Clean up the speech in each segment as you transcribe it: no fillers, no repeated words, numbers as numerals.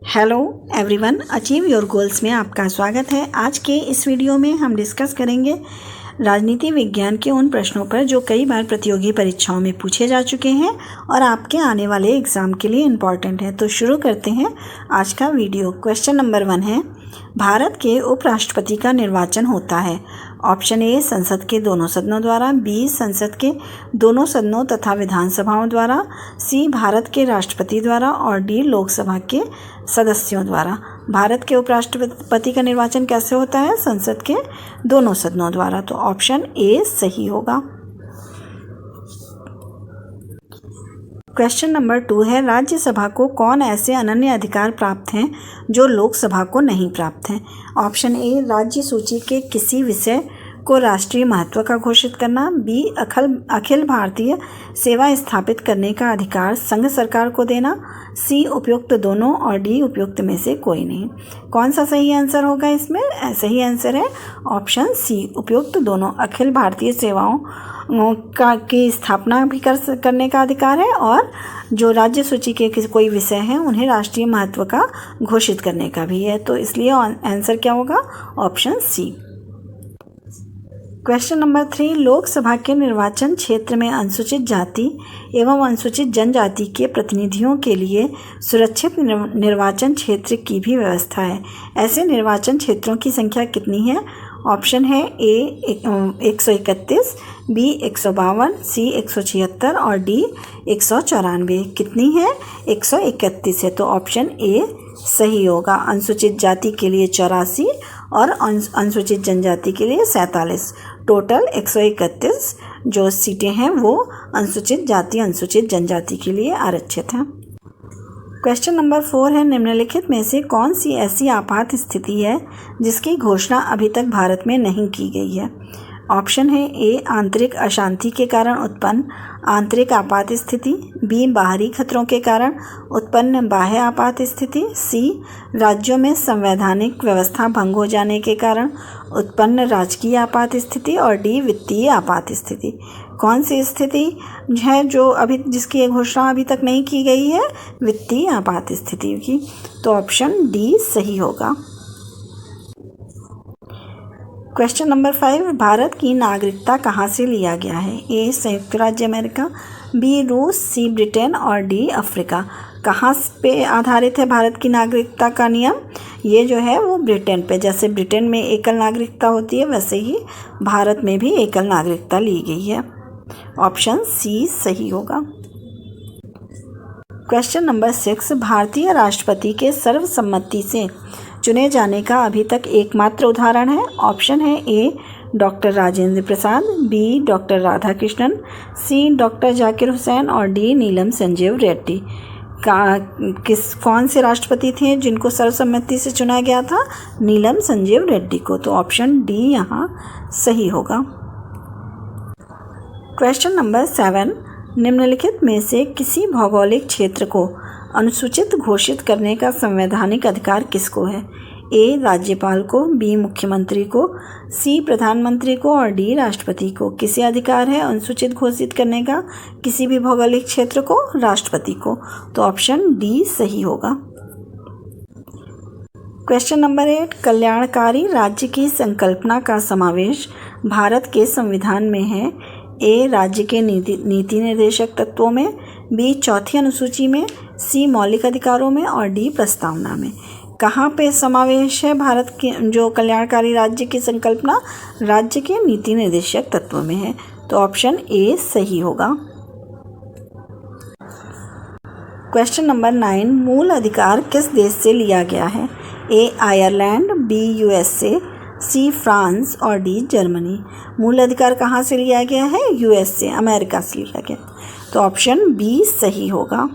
Hello everyone, achieve your goals में आपका स्वागत है। आज के इस वीडियो में हम डिस्कस करेंगे राजनीति विज्ञान के उन प्रश्नों पर जो कई बार प्रतियोगी परीक्षाओं में पूछे जा चुके हैं और आपके आने वाले एग्ज़ाम के लिए इम्पॉर्टेंट है। तो शुरू करते हैं आज का वीडियो। क्वेश्चन नंबर 1 है, भारत के उपराष्ट्रपति का निर्वाचन होता है। ऑप्शन ए संसद के दोनों सदनों द्वारा, बी संसद के दोनों सदनों तथा विधानसभाओं द्वारा, सी भारत के राष्ट्रपति द्वारा और डी लोकसभा के सदस्यों द्वारा। भारत के उपराष्ट्रपति का निर्वाचन कैसे होता है? संसद के दोनों सदनों द्वारा। तो ऑप्शन ए सही होगा। क्वेश्चन नंबर 2 है, राज्यसभा को कौन ऐसे अनन्य अधिकार प्राप्त हैं जो लोकसभा को नहीं प्राप्त हैं? ऑप्शन ए राज्य सूची के किसी विषय को राष्ट्रीय महत्व का घोषित करना, बी अखिल भारतीय सेवा स्थापित करने का अधिकार संघ सरकार को देना, सी उपयुक्त दोनों और डी उपयुक्त में से कोई नहीं। कौन सा सही आंसर होगा इसमें? सही आंसर है ऑप्शन सी, उपयुक्त दोनों। अखिल भारतीय सेवाओं की स्थापना भी करने का अधिकार है और जो राज्य सूची के कोई विषय हैं उन्हें राष्ट्रीय महत्व का घोषित करने का भी है। तो इसलिए आंसर क्या होगा? Option C. Question number 3, Lok Sabha के निर्वाचन क्षेत्र में अनुसूचित जाति एवं अनुसूचित जनजाति के प्रतिनिधियों के लिए सुरक्षित निर्वाचन क्षेत्र की भी व्यवस्था है। ऐसे निर्वाचन क्षेत्रों की संख्या कितनी है? ऑप्शन है ए 131, बी 152, सी 176 और डी 194। कितनी है? 131 है। तो ऑप्शन ए सही होगा। अनुसूचित जाति के लिए 84 और अनुसूचित जनजाति के लिए 47। टोटल 131 जो सीटें हैं वो अनुसूचित जाति अनुसूचित जनजाति के लिए आरक्षित हैं। क्वेश्चन नंबर 4 है, निम्नलिखित में से कौन सी ऐसी आपात स्थिति है जिसकी घोषणा अभी तक भारत में नहीं की गई है? ऑप्शन है ए आंतरिक अशांति के कारण उत्पन्न आंतरिक आपात स्थिति, बी बाहरी खतरों के कारण उत्पन्न बाह्य आपात स्थिति, सी राज्यों में संवैधानिक व्यवस्था भंग हो जाने के कारण उत्पन्न राजकीय आपात स्थिति और डी वित्तीय आपात स्थिति। कौन सी स्थिति है जो जिसकी घोषणा अभी तक नहीं की गई है? वित्तीय आपात स्थिति की। तो ऑप्शन डी सही होगा। क्वेश्चन नंबर 5, भारत की नागरिकता कहाँ से लिया गया है? ए संयुक्त राज्य अमेरिका, बी रूस, सी ब्रिटेन और डी अफ्रीका। कहाँ पे आधारित है भारत की नागरिकता का नियम? ये जो है वो ब्रिटेन पे। जैसे ब्रिटेन में एकल नागरिकता होती है वैसे ही भारत में भी एकल नागरिकता ली गई है। ऑप्शन सी सही होगा। क्वेश्चन नंबर 6, भारतीय राष्ट्रपति के सर्वसम्मति से चुने जाने का अभी तक एकमात्र उदाहरण है। ऑप्शन है ए doctor Rajendra Prasad, B doctor Radhakrishnan, सी डॉक्टर जाकिर हुसैन और डी नीलम संजीव रेड्डी। कौन से राष्ट्रपति थे जिनको सर्वसम्मति से चुना गया था? नीलम संजीव रेड्डी को। तो ऑप्शन डी यहाँ सही होगा। क्वेश्चन नंबर 7, निम्नलिखित में से किसी भौगोलिक क्षेत्र को अनुसूचित घोषित करने का संवैधानिक अधिकार किसको है? ए राज्यपाल को, बी मुख्यमंत्री को, सी प्रधानमंत्री को और डी राष्ट्रपति को। किसे अधिकार है अनुसूचित घोषित करने का किसी भी भौगोलिक क्षेत्र को? राष्ट्रपति को। तो ऑप्शन डी सही होगा। क्वेश्चन नंबर 8, कल्याणकारी राज्य की संकल्पना का समावेश भारत के संविधान में है। ए राज्य के नीति निर्देशक तत्वों में, बी चौथी अनुसूची में, सी मौलिक अधिकारों में और डी प्रस्तावना में। कहाँ पे समावेश है भारत के जो कल्याणकारी राज्य की संकल्पना? राज्य के नीति निर्देशक तत्वों में है। तो ऑप्शन ए सही होगा। क्वेश्चन नंबर 9, मूल अधिकार किस देश से लिया गया है? A Ireland, B USA, C France और डी जर्मनी। मूल अधिकार कहाँ से लिया गया है? यूएसए, अमेरिका से लिया गया। तो ऑप्शन बी सही होगा।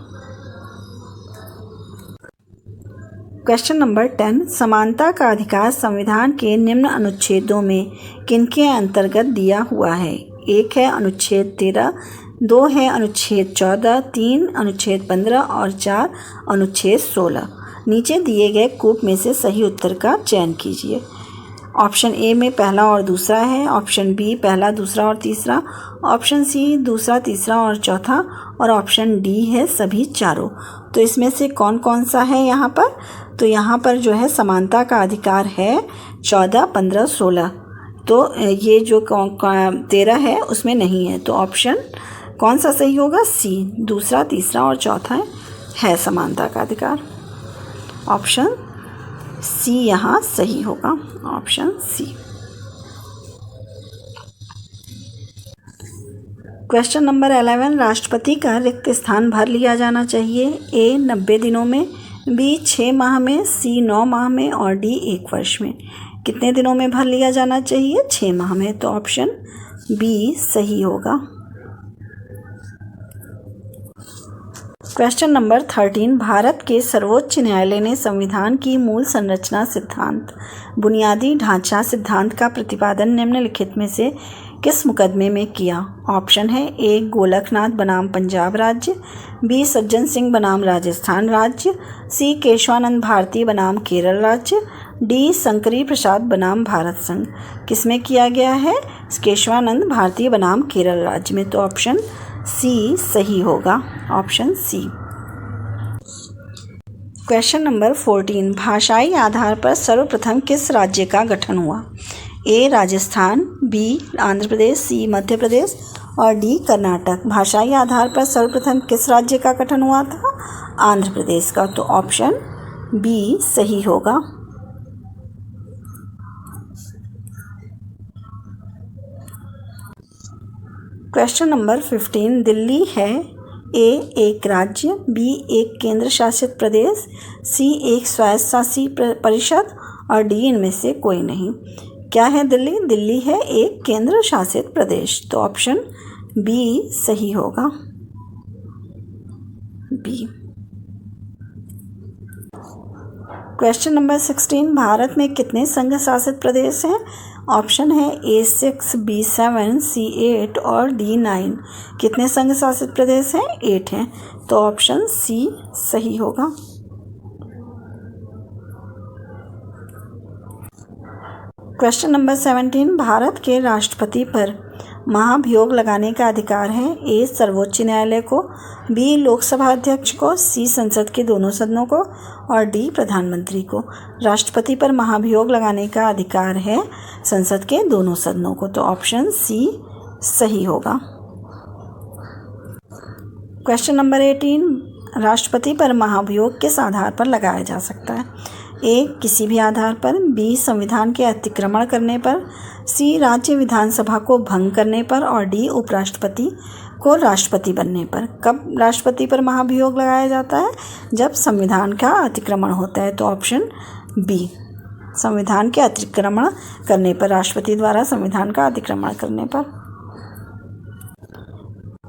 क्वेश्चन नंबर 10, समानता का अधिकार संविधान के निम्न अनुच्छेदों में किनके अंतर्गत दिया हुआ है? 1 है अनुच्छेद 13, 2 है अनुच्छेद 14, 3 अनुच्छेद 15 और 4 अनुच्छेद 16। नीचे दिए गए कूट में से सही उत्तर का चयन कीजिए। ऑप्शन ए में पहला और दूसरा है, ऑप्शन बी पहला दूसरा और तीसरा, ऑप्शन सी दूसरा तीसरा और चौथा और ऑप्शन डी है सभी चारों। तो इसमें से कौन कौन सा है यहाँ पर? तो यहाँ पर जो है समानता का अधिकार है 14, 15, 16। तो ये जो 13 है उसमें नहीं है। तो ऑप्शन कौन सा सही होगा? सी। दूसरा, तीसरा और चौथा है समानता का अधिकार। ऑप्शन सी यहाँ सही होगा। Option C. क्वेश्चन नंबर 11, राष्ट्रपति का रिक्त स्थान भर लिया जाना चाहिए। ए 90 दिनों में, बी 6 माह में, सी 9 माह में और डी 1 वर्ष में। कितने दिनों में भर लिया जाना चाहिए? 6 माह में। तो ऑप्शन बी सही होगा। क्वेश्चन नंबर 13, भारत के सर्वोच्च न्यायालय ने संविधान की मूल संरचना सिद्धांत, बुनियादी ढांचा सिद्धांत का प्रतिपादन निम्नलिखित में से किस मुकदमे में किया? ऑप्शन है ए गोलकनाथ बनाम पंजाब राज्य, बी सज्जन सिंह बनाम राजस्थान राज्य, सी केशवानंद भारती बनाम केरल राज्य, डी शंकरी प्रसाद बनाम भारत संघ। किसमें किया गया है? केशवानंद भारती बनाम केरल राज्य में। तो ऑप्शन सी सही होगा। Option C. क्वेश्चन नंबर 14, भाषाई आधार पर सर्वप्रथम किस राज्य का गठन हुआ? ए राजस्थान, बी आंध्र प्रदेश, सी मध्य प्रदेश और डी कर्नाटक। भाषाई आधार पर सर्वप्रथम किस राज्य का गठन हुआ था? आंध्र प्रदेश का। तो ऑप्शन बी सही होगा। क्वेश्चन नंबर 15, दिल्ली है ए एक राज्य, बी एक केंद्र शासित प्रदेश, सी एक स्वायत्तशासी परिषद और डी इनमें से कोई नहीं। क्या है दिल्ली? दिल्ली है एक केंद्र शासित प्रदेश। तो ऑप्शन बी सही होगा। बी। क्वेश्चन नंबर 16, भारत में कितने संघ शासित प्रदेश हैं? ऑप्शन है ए 6, बी 7, सी 8 और डी 9। कितने संघ शासित प्रदेश हैं? 8 हैं। तो ऑप्शन सी सही होगा। क्वेश्चन नंबर 17, भारत के राष्ट्रपति पर महाभियोग लगाने का अधिकार है। ए सर्वोच्च न्यायालय को, बी लोकसभा अध्यक्ष को, सी संसद के दोनों सदनों को और डी प्रधानमंत्री को। राष्ट्रपति पर महाभियोग लगाने का अधिकार है संसद के दोनों सदनों को। तो ऑप्शन सी सही होगा। क्वेश्चन नंबर 18, राष्ट्रपति पर महाभियोग किस आधार पर लगाया जा सकता है? ए किसी भी आधार पर, बी संविधान के अतिक्रमण करने पर, सी राज्य विधानसभा को भंग करने पर और डी उपराष्ट्रपति को राष्ट्रपति बनने पर। कब राष्ट्रपति पर महाभियोग लगाया जाता है? जब संविधान का अतिक्रमण होता है। तो ऑप्शन बी संविधान के अतिक्रमण करने पर, राष्ट्रपति द्वारा संविधान का अतिक्रमण करने पर।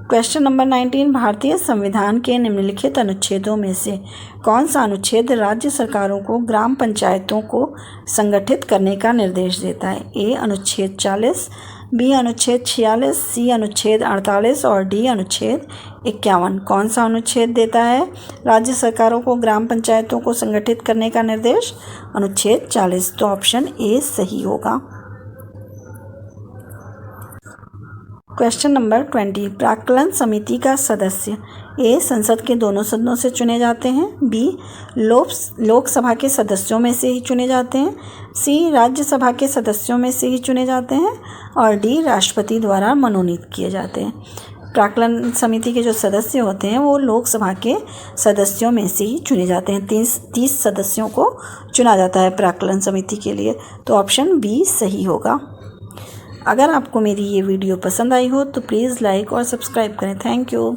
क्वेश्चन नंबर 19, भारतीय संविधान के निम्नलिखित अनुच्छेदों में से कौन सा अनुच्छेद राज्य सरकारों को ग्राम पंचायतों को संगठित करने का निर्देश देता है? ए अनुच्छेद 40, बी अनुच्छेद 46, सी अनुच्छेद 48 और डी अनुच्छेद 51। कौन सा अनुच्छेद देता है राज्य सरकारों को ग्राम पंचायतों को संगठित करने का निर्देश? अनुच्छेद 40। तो ऑप्शन ए सही होगा। क्वेश्चन नंबर 20, प्राक्कलन समिति का सदस्य ए संसद के दोनों सदनों से चुने जाते हैं, बी लोकसभा के सदस्यों में से ही चुने जाते हैं, सी राज्यसभा के सदस्यों में से ही चुने जाते हैं और डी राष्ट्रपति द्वारा मनोनीत किए जाते हैं। प्राक्कलन समिति के जो सदस्य होते हैं वो लोकसभा के सदस्यों में से ही चुने जाते हैं। 30 सदस्यों को चुना जाता है प्राक्कलन समिति के लिए। तो ऑप्शन बी सही होगा। अगर आपको मेरी ये वीडियो पसंद आई हो तो प्लीज़ लाइक और सब्सक्राइब करें। Thank you.